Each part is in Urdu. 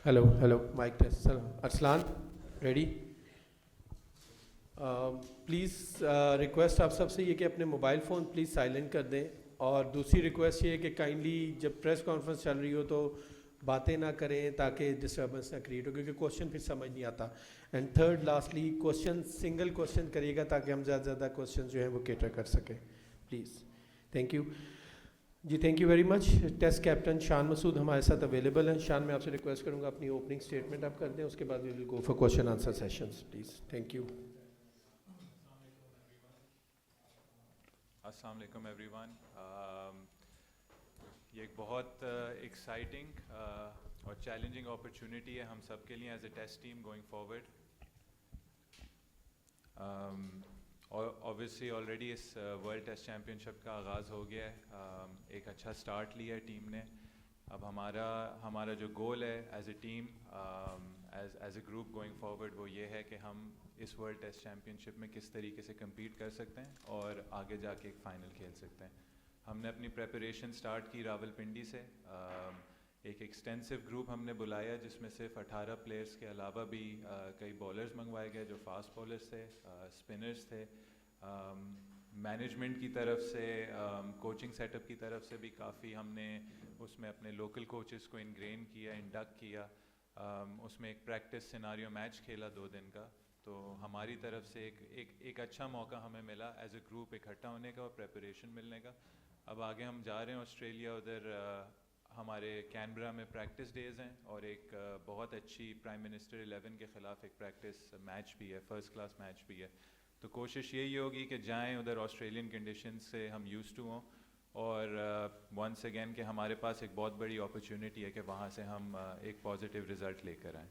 Hello, mic test. Arslan, ready? Please request آپ سب سے یہ کہ اپنے موبائل فون پلیز سائلنٹ کر دیں, اور دوسری ریکویسٹ یہ ہے کہ کائنڈلی جب پریس کانفرنس چل رہی ہو تو باتیں نہ کریں تاکہ ڈسٹربنس نہ کریٹ ہو, کیونکہ کوشچن پھر سمجھ نہیں آتا. And third lastly question single question کریے گا تاکہ ہم زیادہ سے زیادہ کوشچن جو ہیں وہ کیٹر کر سکیں please. Thank you ji, thank you very much. Test captain Shan Masood ہمارے ساتھ اویلیبل ہیں. شان, میں آپ سے ریکویسٹ کروں گا اپنی اوپننگ اسٹیٹمنٹ آپ کر دیں, اس کے بعد we will go for question answer sessions please. Thank you. السلام علیکم ایوری ون. یہ ایک بہت ایکسائٹنگ اور چیلنجنگ اپرچونیٹی ہے ہم سب کے لیے as a test team going forward. Obviously already اس ورلڈ ٹیسٹ چیمپئن شپ کا آغاز ہو گیا ہے, ایک اچھا سٹارٹ لیا ہے ٹیم نے. اب ہمارا جو گول ہے as a team, as a group going forward, وہ یہ ہے کہ ہم اس ورلڈ ٹیسٹ چیمپئن شپ میں کس طریقے سے کمپیٹ کر سکتے ہیں اور آگے جا کے ایک فائنل کھیل سکتے ہیں. ہم نے اپنی پریپریشن سٹارٹ کی راول پنڈی سے. ایک ایکسٹینسو گروپ ہم نے بلایا جس میں صرف 18 پلیئرس کے علاوہ بھی کئی بالرز منگوائے گئے جو فاسٹ بالرز تھے, اسپنرز تھے. مینجمنٹ کی طرف سے, کوچنگ سیٹ اپ کی طرف سے بھی کافی ہم نے اس میں اپنے لوکل کوچز کو انگرین کیا, انڈکٹ کیا. اس میں ایک پریکٹس سیناریو میچ کھیلا 2 دن کا. تو ہماری طرف سے ایک اچھا موقع ہمیں ملا ایز اے گروپ اکٹھا ہونے کا اور پریپریشن ملنے کا. اب آگے ہم جا رہے ہیں آسٹریلیا, ادھر ہمارے کینبرا میں پریکٹس ڈیز ہیں اور ایک بہت اچھی پرائم منسٹر 11 کے خلاف ایک پریکٹس میچ بھی ہے, فرسٹ کلاس میچ بھی ہے. تو کوشش یہی ہوگی کہ جائیں ادھر آسٹریلین کنڈیشن سے ہم یوز ٹو ہوں, اور ونس اگین کہ ہمارے پاس ایک بہت بڑی اپرچونیٹی ہے کہ وہاں سے ہم ایک پازیٹیو رزلٹ لے کر آئیں.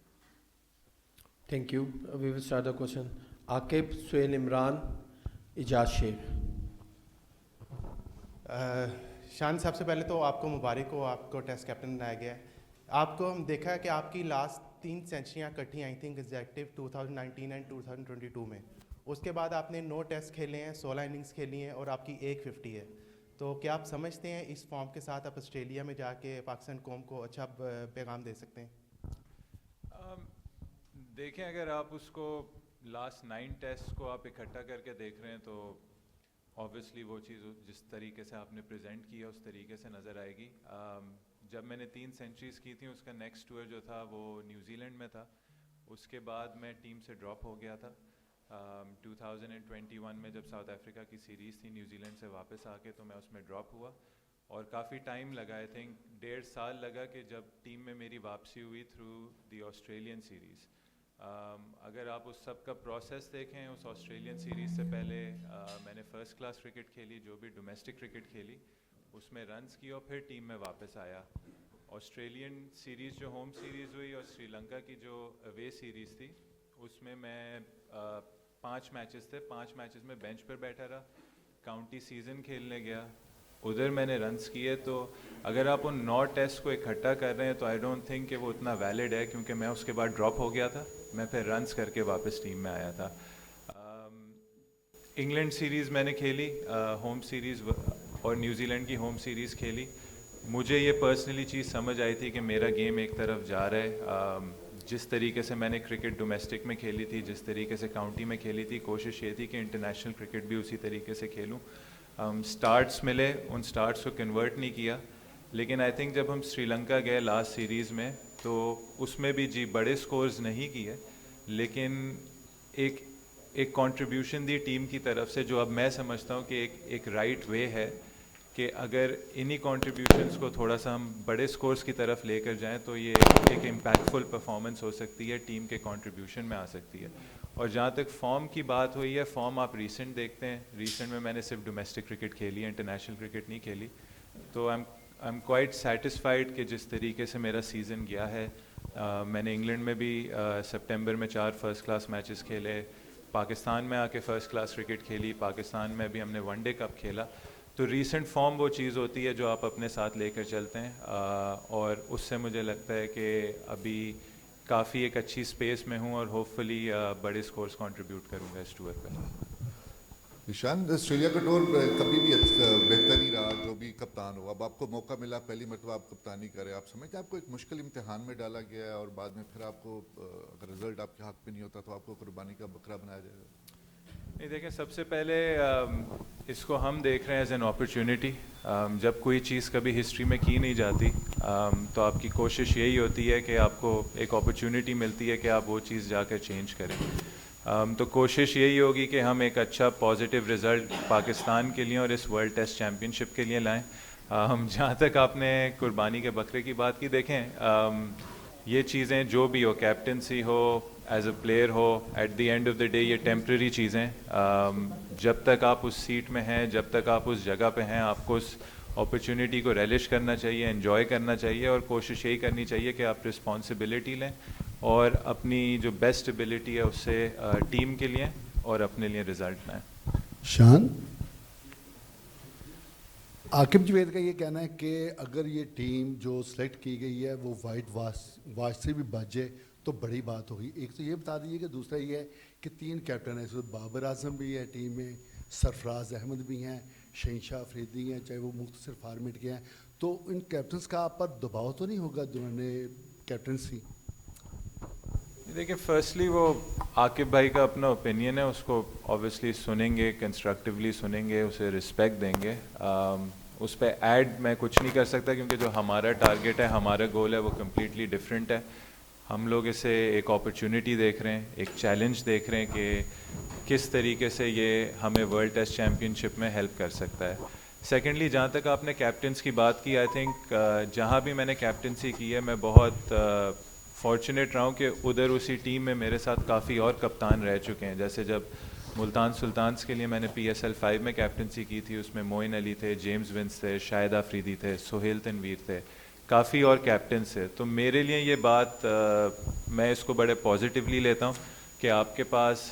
Thank you. We will start the question. Aqib, Sohail Imran, Ijaz Sher. Shan, سب سے پہلے تو آپ کو مبارک ہو, آپ کو ٹیسٹ کیپٹن بنایا گیا ہے. آپ کو ہم دیکھا ہے کہ آپ کی لاسٹ 3 سینچریاں کٹھی آئی تھیں کنزیکٹیو 2019 اینڈ 2022 میں. اس کے بعد آپ نے 9 ٹیسٹ کھیلے ہیں, 16 اننگز کھیلی ہیں اور آپ کی 150 ہے. تو کیا آپ سمجھتے ہیں اس فارم کے ساتھ آپ آسٹریلیا میں جا کے پاکستان قوم کو اچھا پیغام دے سکتے ہیں؟ دیکھیں, اگر آپ اس کو لاسٹ 9 ٹیسٹ کو آپ اکٹھا کر کے دیکھ رہے ہیں تو اوبویسلی وہ چیز جس طریقے سے آپ نے پریزنٹ کی ہے اس طریقے سے نظر آئے گی. جب میں نے 3 سینچریز کی تھیں اس کا نیکسٹ ٹور جو تھا وہ نیوزی لینڈ میں تھا. اس کے بعد میں ٹیم سے ڈراپ ہو گیا تھا 2021 میں, جب ساؤتھ افریقہ کی سیریز تھی نیوزی لینڈ سے واپس آ کے, تو میں اس میں ڈراپ ہوا اور کافی ٹائم لگا, آئی تھنک 1.5 سال لگا کہ جب ٹیم میں میری واپسی ہوئی تھرو دی آسٹریلین سیریز. اگر آپ اس سب کا پروسیس دیکھیں, اس آسٹریلین سیریز سے پہلے میں نے فرسٹ کلاس کرکٹ کھیلی, جو بھی ڈومیسٹک کرکٹ کھیلی اس میں رنز کی اور پھر ٹیم میں واپس آیا. آسٹریلین سیریز جو ہوم سیریز ہوئی اور سری لنکا کی جو اوے سیریز تھی اس میں 5 میچز تھے, 5 میچز میں بینچ پر بیٹھا رہا. کاؤنٹی سیزن کھیلنے گیا, ادھر میں نے رنز کیے. تو اگر آپ ان 9 ٹیسٹ کو اکٹھا کر رہے ہیں تو آئی ڈونٹ تھنک کہ وہ اتنا ویلڈ ہے, کیونکہ میں اس کے بعد ڈراپ ہو گیا تھا, میں پھر رنز کر کے واپس ٹیم میں آیا تھا. انگلینڈ سیریز میں نے کھیلی, ہوم سیریز, اور نیوزی لینڈ کی ہوم سیریز کھیلی. مجھے یہ پرسنلی چیز سمجھ آئی تھی کہ میرا گیم ایک طرف جا رہا ہے. جس طریقے سے میں نے کرکٹ ڈومیسٹک میں کھیلی تھی, جس طریقے سے کاؤنٹی میں کھیلی تھی, کوشش یہ تھی کہ انٹرنیشنل کرکٹ بھی اسی طریقے سے کھیلوں. سٹارٹس ملے, ان سٹارٹس کو کنورٹ نہیں کیا. لیکن آئی تھنک جب ہم سری لنکا گئے لاسٹ سیریز میں تو اس میں بھی بڑے سکورز نہیں کیے, لیکن ایک کنٹریبیوشن دی ٹیم کی طرف سے, جو اب میں سمجھتا ہوں کہ ایک رائٹ وے ہے کہ اگر انہی کنٹریبیوشنس کو تھوڑا سا ہم بڑے سکورز کی طرف لے کر جائیں تو یہ ایک امپیکٹفل پرفارمنس ہو سکتی ہے, ٹیم کے کنٹریبیوشن میں آ سکتی ہے. اور جہاں تک فارم کی بات ہوئی ہے, فارم آپ ریسنٹ دیکھتے ہیں, ریسنٹ میں نے صرف ڈومیسٹک کرکٹ کھیلی ہے, انٹرنیشنل کرکٹ نہیں کھیلی. تو آئی ایم کوائٹ سیٹسفائڈ کہ جس طریقے سے میرا سیزن گیا ہے. میں نے انگلینڈ میں بھی سپٹمبر میں 4 فرسٹ کلاس میچز کھیلے, پاکستان میں آ کے فرسٹ کلاس کرکٹ کھیلی, پاکستان میں بھی ہم نے ون ڈے کپ کھیلا. تو ریسنٹ فارم وہ چیز ہوتی ہے جو آپ اپنے ساتھ لے کر چلتے ہیں, اور اس سے مجھے لگتا ہے کہ ابھی کافی ایک اچھی اسپیس میں ہوں اور ہوپ فلی بڑے اسکورس کنٹریبیوٹ کروں گا اس ٹور پہ. نشان, آسٹریلیا کا ٹور کبھی بھی بہتر ہی رہا, جو بھی بھی کپتان ہو, اب آپ کو موقع ملا پہلی مرتبہ آپ کپتانی کریں, آپ سمجھتے ہیں آپ کو ایک مشکل امتحان میں ڈالا گیا ہے اور بعد میں پھر آپ کو اگر رزلٹ آپ کے حق پہ نہیں ہوتا تو آپ کو قربانی کا بکرا بنایا جائے گا؟ نہیں دیکھیں, سب سے پہلے اس کو ہم دیکھ رہے ہیں ایز این اپرچونیٹی. جب کوئی چیز کبھی ہسٹری میں کی نہیں جاتی تو آپ کی کوشش یہی ہوتی ہے کہ آپ کو ایک اپرچونیٹی ملتی ہے کہ آپ وہ چیز جا کر چینج کریں. تو کوشش یہی ہوگی کہ ہم ایک اچھا پازیٹیو رزلٹ پاکستان کے لیے اور اس ورلڈ ٹیسٹ چیمپئن شپ کے لیے لائیں. جہاں تک آپ نے قربانی کے بکرے کی بات کی, دیکھیں یہ چیزیں جو بھی ہو, کیپٹنسی ہو, ایز اے پلیئر ہو, at the end of the day یہ ٹیمپرری چیزیں. جب تک آپ اس سیٹ میں ہیں, جب تک آپ اس جگہ پہ ہیں, آپ کو اس اپرچونیٹی کو ریلش کرنا چاہیے, انجوائے کرنا چاہیے اور کوشش یہی کرنی چاہیے کہ آپ رسپانسبلٹی لیں اور اپنی جو بیسٹ ایبلٹی ہے اس سے ٹیم کے لیے اور اپنے لیے رزلٹ لائیں. شان, عاقب جوید کا یہ کہنا ہے کہ اگر یہ ٹیم جو سلیکٹ کی گئی ہے وہ وائٹ واش سے بھی بچ جائے تو بڑی بات ہوگی. ایک تو یہ بتا دیجیے کہ دوسرا یہ ہے کہ 3 کیپٹن ہیں, اس وقت بابر اعظم بھی ہے ٹیم میں, سرفراز احمد بھی ہیں, شہنشاہ افریدی ہیں, چاہے وہ مختصر فارمیٹ کے ہیں, تو ان کیپٹنس کا آپ پر دباؤ تو نہیں ہوگا جنہوں نے کیپٹنسی؟ دیکھیں, فرسٹلی وہ عاقب بھائی کا اپنا اوپینین ہے, اس کو اوبیسلی سنیں گے, کنسٹرکٹیولی سنیں گے, اسے رسپیکٹ دیں گے. اس پہ ایڈ میں کچھ نہیں کر سکتا کیونکہ جو ہمارا ٹارگیٹ ہے, ہمارا گول ہے, وہ کمپلیٹلی ڈفرینٹ ہے. ہم لوگ اسے ایک اپرچونیٹی دیکھ رہے ہیں, ایک چیلنج دیکھ رہے ہیں کہ کس طریقے سے یہ ہمیں ورلڈ ٹیسٹ چیمپئن شپ میں ہیلپ کر سکتا ہے. سیکنڈلی, جہاں تک آپ نے کیپٹنس کی بات کی, آئی تھنک جہاں بھی میں نے کیپٹنسی کی ہے میں بہت فارچونیٹ رہا ہوں کہ ادھر اسی ٹیم میں میرے ساتھ کافی اور کپتان رہ چکے ہیں. جیسے جب ملتان سلطانز کے لیے میں نے PSL 5 میں کیپٹنسی کی تھی, اس میں معین علی تھے, جیمز ونس تھے, شاہد آفریدی تھے, سہیل تنویر تھے, کافی اور کیپٹنس تھے. تو میرے لیے یہ بات, میں اس کو بڑے پازیٹیولی لیتا ہوں کہ آپ کے پاس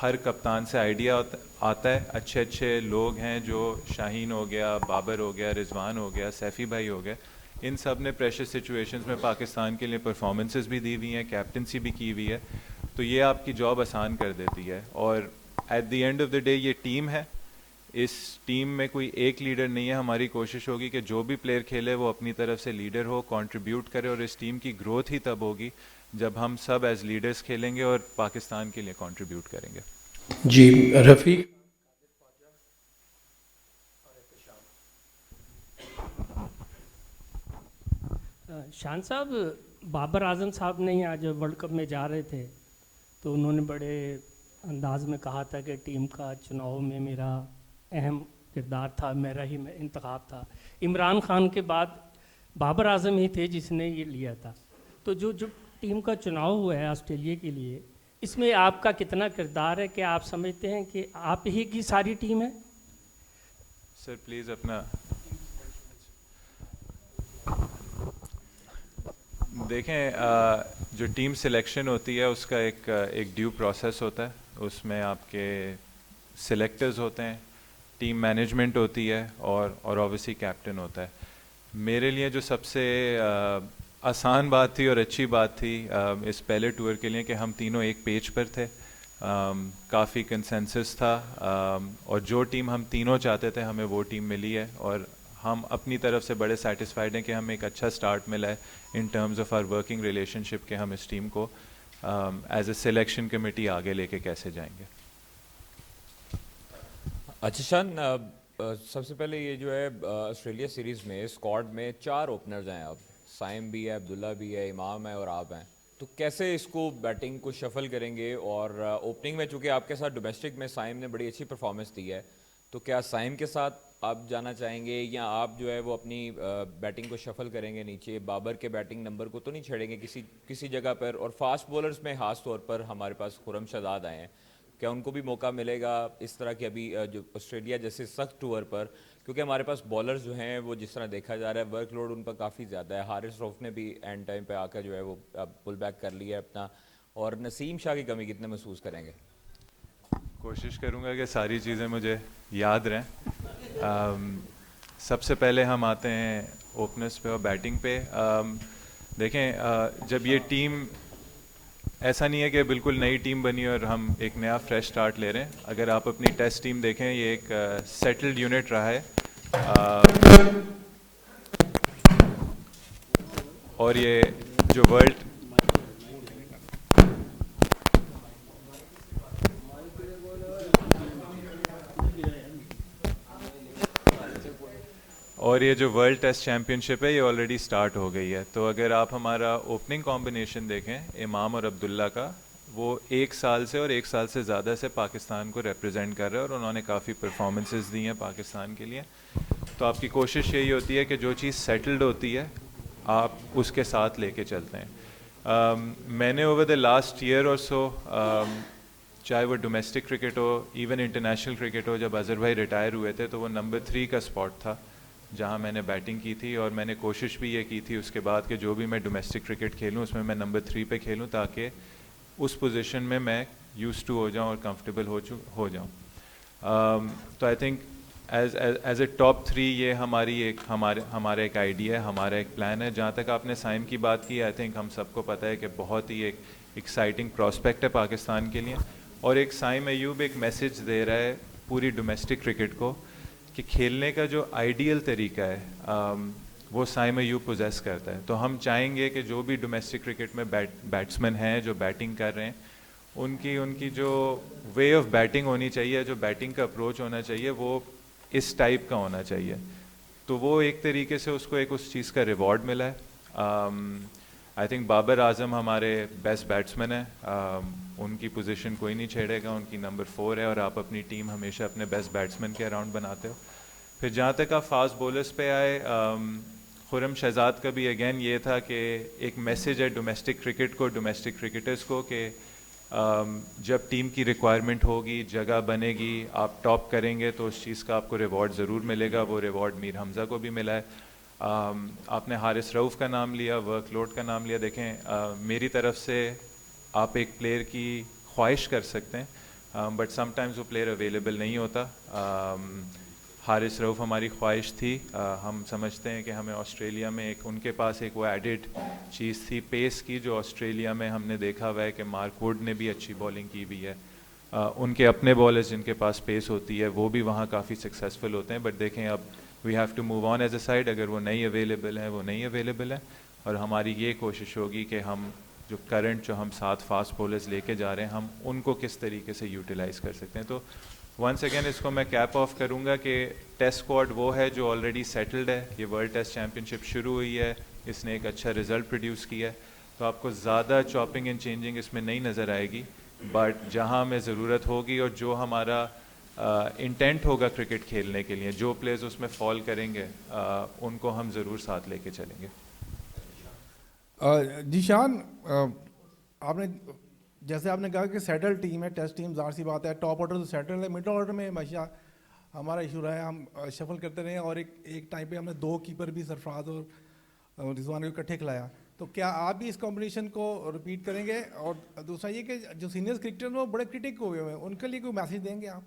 ہر کپتان سے آئیڈیا آتا ہے. اچھے اچھے لوگ ہیں, جو شاہین ہو گیا, بابر ہو گیا, رضوان ہو گیا, سیفی بھائی ہو گئے, ان سب نے پریشر سچویشنز میں پاکستان کے لیے پرفارمنسز بھی دی ہوئی ہیں, کیپٹنسی بھی کی ہوئی ہے. تو یہ آپ کی جاب آسان کر دیتی ہے. اور at the end of the day یہ ٹیم ہے, اس ٹیم میں کوئی ایک لیڈر نہیں ہے. ہماری کوشش ہوگی کہ جو بھی پلیئر کھیلے وہ اپنی طرف سے لیڈر ہو, کنٹریبیوٹ کرے, اور اس ٹیم کی گروتھ ہی تب ہوگی جب ہم سب ایز لیڈرز کھیلیں گے اور پاکستان کے لیے کنٹریبیوٹ کریں گے. جی رفیق. شان صاحب, بابر اعظم صاحب نے آج ورلڈ کپ میں جا رہے تھے تو انہوں نے بڑے انداز میں کہا تھا کہ ٹیم کا چناؤ میں میرا اہم کردار تھا, میرا ہی انتخاب تھا. عمران خان کے بعد بابر اعظم ہی تھے جس نے یہ لیا تھا. تو جو ٹیم کا چناؤ ہوا ہے آسٹریلیا کے لیے, اس میں آپ کا کتنا کردار ہے؟ کہ آپ سمجھتے ہیں کہ آپ ہی کی ساری ٹیم ہے؟ سر پلیز اپنا دیکھیں, جو ٹیم سلیکشن ہوتی ہے اس کا ایک ڈیو پروسیس ہوتا ہے. اس میں آپ کے سلیکٹرز ہوتے ہیں, ٹیم مینجمنٹ ہوتی ہے, اور اوبویسلی کیپٹن ہوتا ہے. میرے لیے جو سب سے آسان بات تھی اور اچھی بات تھی اس پہلے ٹور کے لیے کہ ہم تینوں ایک پیج پر تھے, کافی کنسنسس تھا, اور جو ٹیم ہم تینوں چاہتے تھے ہمیں وہ ٹیم ملی ہے. اور ہم اپنی طرف سے بڑے سیٹسفائیڈ ہیں کہ ہمیں ایک اچھا سٹارٹ ملا ہے in terms of our working relationship, کہ ہم اس ٹیم کو ایز اے سلیکشن کمیٹی آگے لے کے کیسے جائیں گے. اچھا شان, سب سے پہلے یہ جو ہے آسٹریلیا سیریز میں اسکواڈ میں 4 اوپنرز ہیں. اب سائم بھی ہے, عبداللہ بھی ہے, امام ہے اور آپ ہیں. تو کیسے اس کو بیٹنگ کو شفل کریں گے؟ اور اوپننگ میں چونکہ آپ کے ساتھ ڈومیسٹک میں سائم نے بڑی اچھی پرفارمنس دی ہے, تو کیا سائم کے ساتھ آپ جانا چاہیں گے یا آپ جو ہے وہ اپنی بیٹنگ کو شفل کریں گے نیچے؟ بابر کے بیٹنگ نمبر کو تو نہیں چھیڑیں گے کسی جگہ پر؟ اور فاسٹ بولرز میں خاص طور پر ہمارے پاس خرم شہزاد آئے ہیں, کیا ان کو بھی موقع ملے گا اس طرح کہ ابھی جو آسٹریلیا جیسے سخت ٹور پر؟ کیونکہ ہمارے پاس بولرز جو ہیں وہ جس طرح دیکھا جا رہا ہے ورک لوڈ ان پر کافی زیادہ ہے. حارث روف نے بھی اینڈ ٹائم پہ آ کر جو ہے وہ پل بیک کر لیا ہے اپنا. اور نسیم شاہ کی کمی کتنے محسوس کریں گے؟ کوشش کروں گا کہ ساری چیزیں مجھے یاد رہیں. سب سے پہلے ہم آتے ہیں اوپنرز پہ اور بیٹنگ پہ. دیکھیں, جب یہ ٹیم, ایسا نہیں ہے کہ بالکل نئی ٹیم بنی اور ہم ایک نیا فریش سٹارٹ لے رہے ہیں. اگر آپ اپنی ٹیسٹ ٹیم دیکھیں, یہ ایک سیٹلڈ یونٹ رہا ہے اور یہ جو ورلڈ اور یہ جو ورلڈ ٹیسٹ چیمپئن شپ ہے یہ آلریڈی سٹارٹ ہو گئی ہے. تو اگر آپ ہمارا اوپننگ کمبینیشن دیکھیں امام اور عبداللہ کا, وہ 1 سال سے اور 1 سال سے زیادہ سے پاکستان کو ریپرزینٹ کر رہے ہیں اور انہوں نے کافی پرفارمنسز دی ہیں پاکستان کے لیے. تو آپ کی کوشش یہی ہوتی ہے کہ جو چیز سیٹلڈ ہوتی ہے آپ اس کے ساتھ لے کے چلتے ہیں. میں نے اوور دا لاسٹ ایئر اور سو, چاہے وہ ڈومیسٹک کرکٹ ہو ایون انٹرنیشنل کرکٹ ہو, جب اظہر بھائی ریٹائر ہوئے تھے تو وہ نمبر 3 کا اسپاٹ تھا جہاں میں نے بیٹنگ کی تھی, اور میں نے کوشش بھی یہ کی تھی اس کے بعد کہ جو بھی میں ڈومیسٹک کرکٹ کھیلوں اس میں نمبر 3 پہ کھیلوں تاکہ اس پوزیشن میں یوز ٹو ہو جاؤں اور کمفرٹیبل ہو جاؤں. تو I think as a top 3 یہ ہمارا ایک آئیڈیا ہے, ہمارا ایک پلان ہے. جہاں تک آپ نے سائم کی بات کی, آئی تھنک ہم سب کو پتہ ہے کہ بہت ہی ایک ایکسائٹنگ پراسپیکٹ ہے پاکستان کے لیے, اور ایک سائم ایوب ایک میسج دے رہا ہے پوری ڈومیسٹک کرکٹ کو کہ کھیلنے کا جو آئیڈیل طریقہ ہے وہ سائم ایوب پوزیس کرتا ہے. تو ہم چاہیں گے کہ جو بھی ڈومیسٹک کرکٹ میں بیٹسمین ہیں جو بیٹنگ کر رہے ہیں ان کی جو وے آف بیٹنگ ہونی چاہیے, جو بیٹنگ کا اپروچ ہونا چاہیے وہ اس ٹائپ کا ہونا چاہیے. تو وہ ایک طریقے سے اس کو ایک اس چیز کا ریوارڈ ملا ہے. آئی تھنک بابر اعظم ہمارے بیسٹ بیٹسمین ہیں, ان کی پوزیشن کوئی نہیں چھیڑے گا, ان کی نمبر 4 ہے, اور آپ اپنی ٹیم ہمیشہ اپنے بیسٹ بیٹسمین کے اراؤنڈ بناتے ہو. پھر جہاں تک آپ فاسٹ بولرز پہ آئے, خرم شہزاد کا بھی اگین یہ تھا کہ ایک میسیج ہے ڈومیسٹک کرکٹ کو, ڈومیسٹک کرکٹرز کو, کہ جب ٹیم کی ریکوائرمنٹ ہوگی, جگہ بنے گی, آپ ٹاپ کریں گے تو اس چیز کا آپ کو ریوارڈ ضرور ملے گا. وہ ریوارڈ میر حمزہ کو بھی ملا ہے. آپ نے حارث رؤف کا نام لیا, ورک لوڈ کا نام لیا. دیکھیں میری طرف سے آپ ایک پلیئر کی خواہش کر سکتے ہیں بٹ سم ٹائمز وہ پلیئر اویلیبل نہیں ہوتا. حارث رؤف ہماری خواہش تھی, ہم سمجھتے ہیں کہ ہمیں آسٹریلیا میں ایک ان کے پاس ایک وہ ایڈڈ چیز تھی پیس کی, جو آسٹریلیا میں ہم نے دیکھا ہوا ہے کہ مارک ووڈ نے بھی اچھی بالنگ کی ہوئی ہے. ان کے اپنے بالرز جن کے پاس پیس ہوتی ہے وہ بھی وہاں کافی سکسیزفل ہوتے ہیں. بٹ دیکھیں اب we have to move on as a side, اگر وہ نہیں اویلیبل ہیں وہ نہیں اویلیبل ہیں, اور ہماری یہ کوشش ہوگی کہ ہم جو کرنٹ جو ہم 7 فاسٹ بولرز لے کے جا رہے ہیں ہم ان کو کس طریقے سے یوٹیلائز کر سکتے ہیں. تو ونس اگین اس کو میں کیپ آف کروں گا کہ ٹیسٹ اسکواڈ وہ ہے جو آلریڈی سیٹلڈ ہے. یہ ورلڈ ٹیسٹ چیمپئن شپ شروع ہوئی ہے, اس نے ایک اچھا رزلٹ پروڈیوس کیا ہے, تو آپ کو زیادہ چاپنگ اینڈ چینجنگ اس میں نہیں نظر آئے گی. بٹ جہاں ہمیں ضرورت ہوگی اور جو ہمارا انٹینٹ ہوگا کرکٹ کھیلنے کے لیے, جو پلیئرز اس میں فال کریں گے ان کو ہم ضرور ساتھ لے کے چلیں گے. جی شان, آپ نے جیسے آپ نے کہا کہ سیٹل ٹیم ہے, ٹیسٹ ٹیم, ظاہر سی بات ہے ٹاپ آرڈر تو سیٹل ہے. مڈل آرڈر میں ہمیشہ ہمارا ایشو رہا ہے, ہم شفل کرتے رہے, اور ایک ٹائم پہ ہم نے 2 کیپر بھی سرفراز اور رضوان کو اکٹھے کھلایا. تو کیا آپ بھی اس کمبینیشن کو رپیٹ کریں گے؟ اور دوسرا یہ کہ جو سینئر کرکٹر وہ بڑے کرٹک ہوئے ہیں, ان کے لیے کوئی میسیج دیں گے آپ؟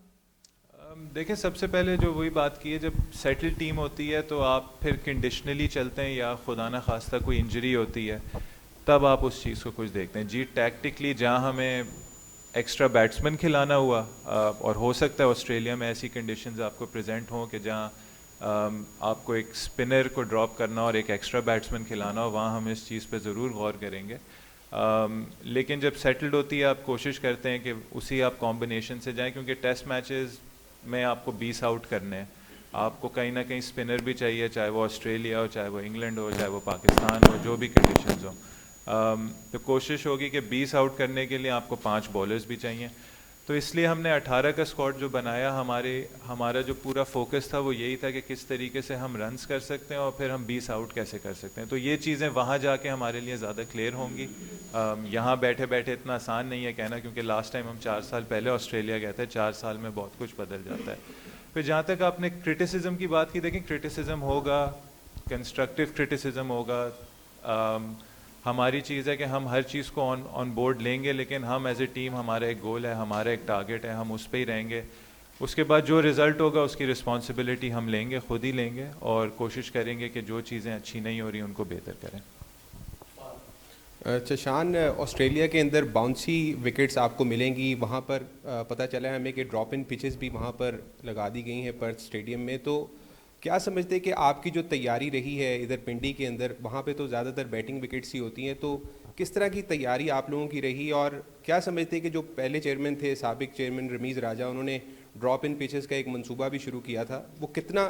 دیکھیں سب سے پہلے جو وہی بات کی ہے, جب سیٹل ٹیم ہوتی ہے تو آپ پھر کنڈیشنلی چلتے ہیں یا خدا نہ خواستہ کوئی انجری ہوتی ہے تب آپ اس چیز کو کچھ دیکھتے ہیں. جی ٹیکٹکلی جہاں ہمیں ایکسٹرا بیٹسمین کھلانا ہوا, اور ہو سکتا ہے آسٹریلیا میں ایسی کنڈیشنز آپ کو پریزنٹ ہوں کہ جہاں آپ کو ایک اسپنر کو ڈراپ کرنا اور ایک ایکسٹرا بیٹسمین کھلانا ہو, وہاں ہم اس چیز پہ ضرور غور کریں گے. لیکن جب سیٹلڈ ہوتی ہے آپ کوشش کرتے ہیں کہ اسی آپ کمبینیشن سے جائیں, کیونکہ ٹیسٹ میچز میں آپ کو 20 آؤٹ کرنے ہیں, آپ کو کہیں نہ کہیں اسپنر بھی چاہیے, چاہے وہ آسٹریلیا ہو, چاہے وہ انگلینڈ ہو, چاہے وہ پاکستان ہو, جو بھی کنڈیشنز ہوں. تو کوشش ہوگی کہ 20 آؤٹ کرنے کے لیے آپ کو 5 بالرز بھی چاہیے. تو اس لیے ہم نے 18 کا اسکواڈ جو بنایا, ہمارا جو پورا فوکس تھا وہ یہی تھا کہ کس طریقے سے ہم رنس کر سکتے ہیں اور پھر ہم 20 آؤٹ کیسے کر سکتے ہیں. تو یہ چیزیں وہاں جا کے ہمارے لیے زیادہ کلیئر ہوں گی. یہاں بیٹھے بیٹھے اتنا آسان نہیں ہے کہنا, کیونکہ لاسٹ ٹائم ہم 4 سال پہلے آسٹریلیا گئے تھے, 4 سال میں بہت کچھ بدل جاتا ہے. پھر جہاں تک آپ نے کرٹیسزم کی بات کی, دیکھیں کرٹیسزم ہوگا, کنسٹرکٹیو کرٹیسزم ہوگا. ہماری چیز ہے کہ ہم ہر چیز کو آن بورڈ لیں گے, لیکن ہم ایز اے ٹیم ہمارا ایک گول ہے, ہمارا ایک ٹارگیٹ ہے, ہم اس پہ ہی رہیں گے. اس کے بعد جو رزلٹ ہوگا اس کی رسپانسبلٹی ہم لیں گے, خود ہی لیں گے, اور کوشش کریں گے کہ جو چیزیں اچھی نہیں ہو رہی ان کو بہتر کریں. اچھا شان, آسٹریلیا کے اندر باؤنسی وکٹس آپ کو ملیں گی, وہاں پر پتہ چلا ہے ہمیں کہ ڈراپ ان پچز بھی وہاں پر لگا دی گئی ہیں پرتھ اسٹیڈیم میں. تو کیا سمجھتے ہیں کہ آپ کی جو تیاری رہی ہے ادھر پنڈی کے اندر، وہاں پہ تو زیادہ تر بیٹنگ وکٹس ہی ہوتی ہیں، تو کس طرح کی تیاری آپ لوگوں کی رہی؟ اور کیا سمجھتے ہیں کہ جو پہلے چیئرمین تھے، سابق چیئرمین رمیز راجہ، انہوں نے ڈراپ ان پیچز کا ایک منصوبہ بھی شروع کیا تھا، وہ کتنا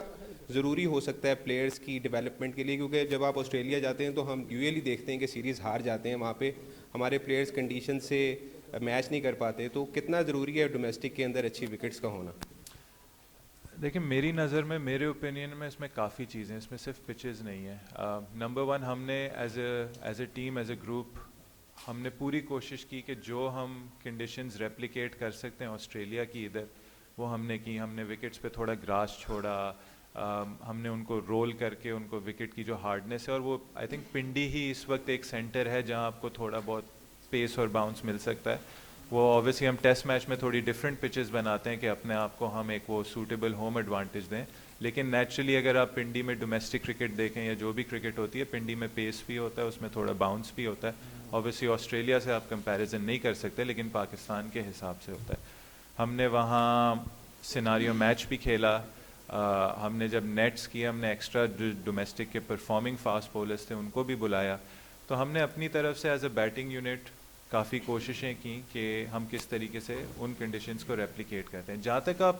ضروری ہو سکتا ہے پلیئرز کی ڈیولپمنٹ کے لیے؟ کیونکہ جب آپ آسٹریلیا جاتے ہیں تو ہم یوزلی دیکھتے ہیں کہ سیریز ہار جاتے ہیں، وہاں پہ ہمارے پلیئرز کنڈیشن سے میچ نہیں کر پاتے، تو کتنا ضروری ہے ڈومیسٹک کے اندر اچھی وکٹس کا ہونا؟ دیکھیں میری نظر میں، میرے اوپینین میں اس میں کافی چیزیں، اس میں صرف پچز نہیں ہے. نمبر ون، ہم نے as a team, as a group, ہم نے پوری کوشش کی کہ جو ہم کنڈیشنز ریپلیکیٹ کر سکتے ہیں آسٹریلیا کی ادھر، وہ ہم نے کی. ہم نے وکٹس پہ تھوڑا گراس چھوڑا، ہم نے ان کو رول کر کے ان کو وکٹ کی جو ہارڈنیس ہے، اور وہ آئی تھنک پنڈی ہی اس وقت ایک سینٹر ہے جہاں آپ کو تھوڑا بہت پیس اور باؤنس مل سکتا ہے. وہ اوبیسلی ہم ٹیسٹ میچ میں تھوڑی ڈفرینٹ پچز بناتے ہیں کہ اپنے آپ کو ہم ایک وہ سوٹیبل ہوم ایڈوانٹیج دیں، لیکن نیچرلی اگر آپ پنڈی میں ڈومیسٹک کرکٹ دیکھیں یا جو بھی کرکٹ ہوتی ہے، پنڈی میں پیس بھی ہوتا ہے، اس میں تھوڑا باؤنس بھی ہوتا ہے. اوبیسلی آسٹریلیا سے آپ کمپیریزن نہیں کر سکتے، لیکن پاکستان کے حساب سے ہوتا ہے. ہم نے وہاں سیناریو میچ بھی کھیلا. ہم نے جب نیٹس کیے، ہم نے ایکسٹرا ڈومیسٹک کے پرفارمنگ فاسٹ بولرز تھے ان کو بھی بلایا. تو ہم نے اپنی طرف سے ایز اے بیٹنگ یونٹ کافی کوششیں کی کہ ہم کس طریقے سے ان کنڈیشنز کو ریپلیکیٹ کرتے ہیں. جہاں تک آپ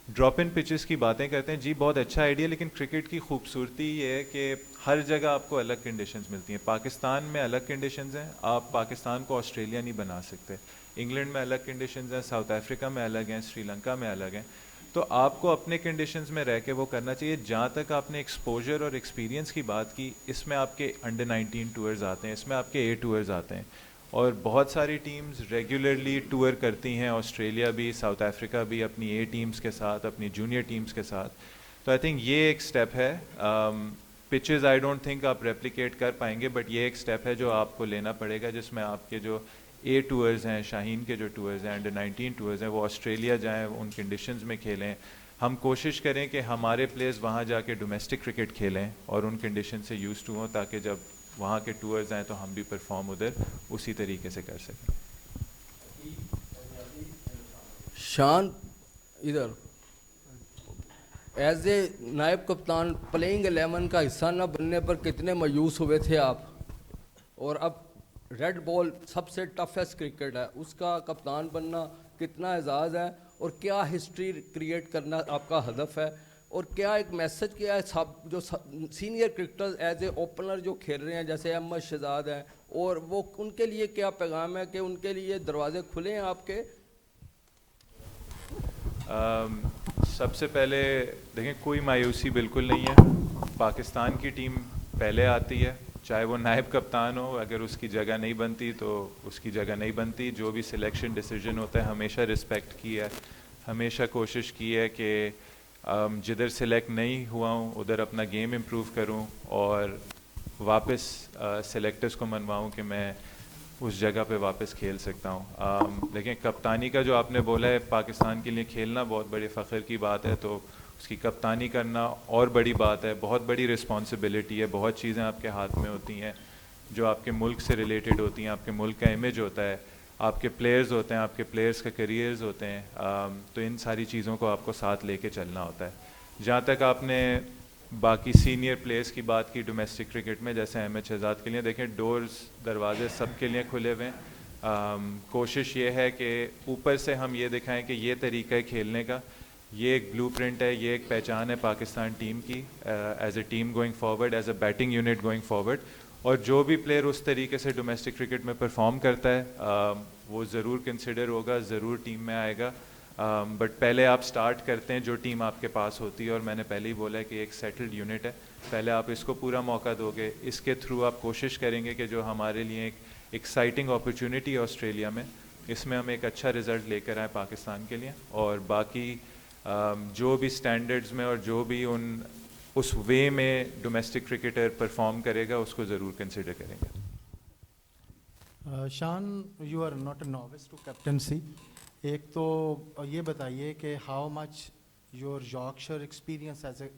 ڈراپ ان پچز کی باتیں کرتے ہیں، جی بہت اچھا آئیڈیا، لیکن کرکٹ کی خوبصورتی یہ ہے کہ ہر جگہ آپ کو الگ کنڈیشنز ملتی ہیں. پاکستان میں الگ کنڈیشنز ہیں، آپ پاکستان کو آسٹریلیا نہیں بنا سکتے. انگلینڈ میں الگ کنڈیشنز ہیں، ساؤتھ افریقہ میں الگ ہیں، سری لنکا میں الگ ہیں. تو آپ کو اپنے کنڈیشنز میں رہ کے وہ کرنا چاہیے. جہاں تک آپ نے ایکسپوجر اور ایکسپیرینس کی بات کی، اس میں آپ کے انڈر-19 ٹورز آتے ہیں، اس میں آپ کے اے ٹورز آتے ہیں، اور بہت ساری ٹیمز ریگولرلی ٹور کرتی ہیں، آسٹریلیا بھی، ساؤتھ افریقہ بھی، اپنی اے ٹیمز کے ساتھ، اپنی جونیئر ٹیمز کے ساتھ. تو آئی تھنک یہ ایک اسٹیپ ہے. پچز آئی ڈونٹ تھنک آپ ریپلیکیٹ کر پائیں گے، بٹ یہ ایک اسٹیپ ہے جو آپ کو لینا پڑے گا، جس میں آپ کے جو اے ٹورز ہیں، شاہین کے جو ٹورز ہیں، انڈر-19 ٹورز ہیں، وہ آسٹریلیا جائیں، ان کنڈیشنز میں کھیلیں. ہم کوشش کریں کہ ہمارے پلیئرز وہاں جا کے ڈومیسٹک کرکٹ کھیلیں اور ان کنڈیشن سے یوز ٹو ہوں، تاکہ جب وہاں کے ٹورز آئیں تو ہم بھی پرفارم ادھر اسی طریقے سے کر سکیں. شان ادھر ایز اے نائب کپتان پلینگ 11 کا حصہ نہ بننے پر کتنے مایوس ہوئے تھے آپ؟ اور اب ریڈ بال سب سے ٹفیسٹ کرکٹ ہے، اس کا کپتان بننا کتنا اعزاز ہے، اور کیا ہسٹری کریٹ کرنا آپ کا ہدف ہے، اور کیا ایک میسج کیا ہے سب جو senior cricketers as a opener جو کھیل رہے ہیں جیسے احمد شہزاد ہیں، اور وہ ان کے لیے کیا پیغام ہے کہ ان کے لیے دروازے کھلے ہیں آپ کے؟ سب سے پہلے دیکھیں کوئی مایوسی بالکل نہیں ہے. پاکستان کی ٹیم پہلے آتی ہے، چاہے وہ نائب کپتان ہو، اگر اس کی جگہ نہیں بنتی تو اس کی جگہ نہیں بنتی. جو بھی سلیکشن ڈیسیجن ہوتا ہے ہمیشہ رسپیکٹ کی ہے، ہمیشہ کوشش کی ہے کہ جدھر سلیکٹ نہیں ہوا ہوں ادھر اپنا گیم امپروو کروں اور واپس سلیکٹرز کو منواؤں کہ میں اس جگہ پہ واپس کھیل سکتا ہوں. لیکن کپتانی کا جو آپ نے بولا ہے، پاکستان کے لیے کھیلنا بہت بڑے فخر کی بات ہے، تو اس کی کپتانی کرنا اور بڑی بات ہے، بہت بڑی رسپانسبلٹی ہے. بہت چیزیں آپ کے ہاتھ میں ہوتی ہیں جو آپ کے ملک سے ریلیٹڈ ہوتی ہیں، آپ کے ملک کا امیج ہوتا ہے، آپ کے پلیئرز ہوتے ہیں، آپ کے پلیئرز کا کیریئرز ہوتے ہیں. تو ان ساری چیزوں کو آپ کو ساتھ لے کے چلنا ہوتا ہے. جہاں تک آپ نے باقی سینئر پلیئرز کی بات کی ڈومیسٹک کرکٹ میں، جیسے احمد شہزاد کے لیے، دیکھیں ڈورز، دروازے سب کے لیے کھلے ہوئے ہیں. کوشش یہ ہے کہ اوپر سے ہم یہ دکھائیں کہ یہ طریقہ ہے کھیلنے کا، یہ ایک بلو پرنٹ ہے، یہ ایک پہچان ہے پاکستان ٹیم کی as a team going forward, as a batting unit going forward. اور جو بھی پلیئر اس طریقے سے ڈومیسٹک کرکٹ میں پرفارم کرتا ہے وہ ضرور کنسیڈر ہوگا، ضرور ٹیم میں آئے گا. بٹ پہلے آپ سٹارٹ کرتے ہیں جو ٹیم آپ کے پاس ہوتی ہے، اور میں نے پہلے ہی بولا ہے کہ ایک سیٹلڈ یونٹ ہے، پہلے آپ اس کو پورا موقع دو گے، اس کے تھرو آپ کوشش کریں گے کہ جو ہمارے لیے ایک ایکسائٹنگ اپرچونٹی ہے آسٹریلیا میں، اس میں ہم ایک اچھا رزلٹ لے کر آئیں پاکستان کے لیے. اور باقی جو بھی سٹینڈرڈز میں اور جو بھی اس وے میں ڈومیسٹک کرکٹر پرفارم کرے گا اس کو ضرور کنسیڈر کریں گے. Shan, you are not a novice to captaincy. ایک تو یہ بتائیے کہ how much your Yorkshire experience as a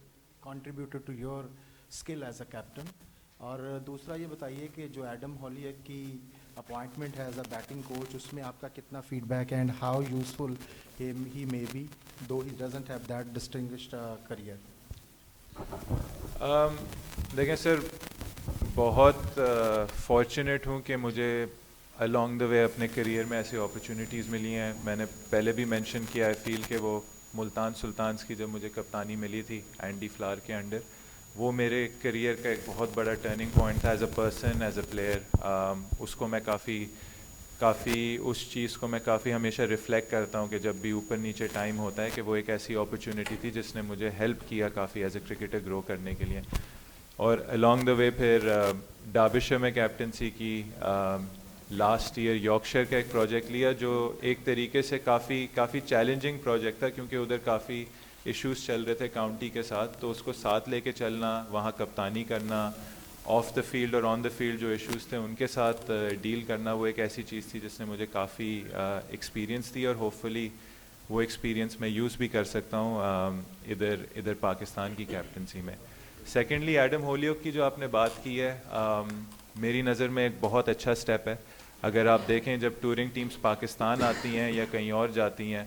contributor to your skill as a captain, اور دوسرا یہ بتائیے کہ جو ایڈم ہالیک کی اپوائنٹمنٹ ہے ایز اے بیٹنگ کوچ، اس میں آپ کا کتنا فیڈ بیک ہے، and how useful he may be though he doesn't have that distinguished career. دیکھیں سر، بہت فارچونیٹ ہوں کہ مجھے along the way اپنے کریئر میں ایسی اپرچونیٹیز ملی ہیں. میں نے پہلے بھی مینشن کیا ہے فیل کہ وہ ملتان سلطانز کی جب مجھے کپتانی ملی تھی اینڈی فلار کے انڈر، وہ میرے کریئر کا ایک بہت بڑا ٹرننگ پوائنٹ تھا as a person, as a player. اس کو میں کافی اس چیز کو میں کافی ہمیشہ ریفلیکٹ کرتا ہوں کہ جب بھی اوپر نیچے ٹائم ہوتا ہے کہ وہ ایک ایسی اپرچونیٹی تھی جس نے مجھے ہیلپ کیا کافی ایز اے کرکٹر گرو کرنے کے لیے. اور along the way پھر ڈاربشر میں کیپٹنسی کی. لاسٹ ایئر یارکشائر کا ایک پروجیکٹ لیا جو ایک طریقے سے کافی چیلنجنگ پروجیکٹ تھا کیونکہ ادھر کافی ایشوز چل رہے تھے کاؤنٹی کے ساتھ، تو اس کو ساتھ لے کے چلنا، وہاں کپتانی کرنا، آف دا فیلڈ اور آن دا فیلڈ جو ایشوز تھے ان کے ساتھ ڈیل کرنا، وہ ایک ایسی چیز تھی جس نے مجھے کافی ایکسپیرینس دی اور ہوپ فلی وہ ایکسپیرینس میں یوز بھی کر سکتا ہوں ادھر پاکستان کی کیپٹنسی میں. سیکنڈلی ایڈم ہولوک کی جو آپ نے بات کی ہے، میری نظر میں ایک بہت اچھا سٹیپ ہے. اگر آپ دیکھیں جب ٹورنگ ٹیمز پاکستان آتی ہیں یا کہیں اور جاتی ہیں